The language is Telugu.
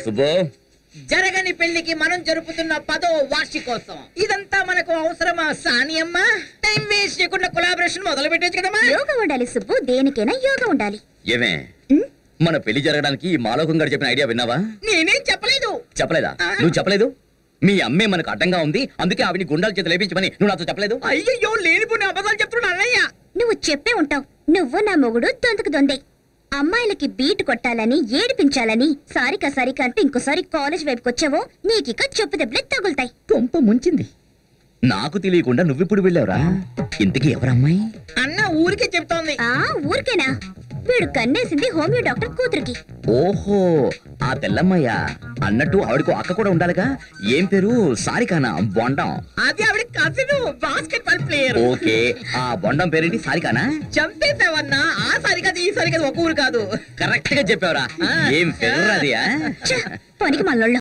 సుబ్బు, జరగని పెళ్లికి మనం జరుపుతున్న 10వ వార్షికోత్సవం. ఇదంతా మనకు అవసరమా సానియమ్మ? టైం వేస్ట్ చేయకుండా కొలాబరేషన్ మొదలు పెట్టచ్చు కదమ్మా. యోగా ఉండాలి సుబ్బు, దేనికైనా యోగా ఉండాలి. ఏమే మన పెళ్లి జరగడానికి మాలోకం గారు చెప్పిన ఐడియా విన్నావా? నేనేం చెప్పలేదు. చెప్పలేదా? నువ్వు చెప్పలేదు. మీ అమ్మే మనకు అడ్డంగా ఉంది, అందుకే ఆవిని గుండాల చేత లేపించమని నువ్వు నాతో చెప్పలేదు. అయ్యయ్యో, లేనిపోయిన అబద్ధాలు చెప్తున్నా అన్నయ్య. నువ్వు చెప్పే ఉంటావు. నువ్వు నా మొగుడు దొందుకు దొందే. అమ్మాయిలకి బీట్ కొట్టాలని ఏడిపించాలని సారిక అంటే ఇంకోసారి కాలేజ్ వైపుకి వచ్చావో నీకిక చెప్పు దెబ్బలే తగులుతాయి. కొంప ముంచింది. నాకు తెలియకుండా నువ్విప్పుడు వెళ్ళావురా? ఇంతకీ ఎవరమ్మాయి? అన్న ఊరికే చెప్తోంది. ఊరికేనా? వీడు కన్నేసింది హోమియో డాక్టర్ కూతురికి. ఓహో, ఆ తెల్లమ్మయ్యా. అన్నట్టు ఆవిడకు అక్క కూడా ఉండాలిగా. ఏం పేరు? సారికానా? బొండం. అది ఆవిడ cousin, basket ball player. Okay, ఆ బొండం పేరేంటి? సారికానా? చంపేసావన్నా. ఆ సారికాదు ఈ సారికాదు ఒక ఊరు కాదు. కరెక్ట్ గా చెప్పావురా. ఏం పేరు అది? పనికి మళ్ళోళ్ళు.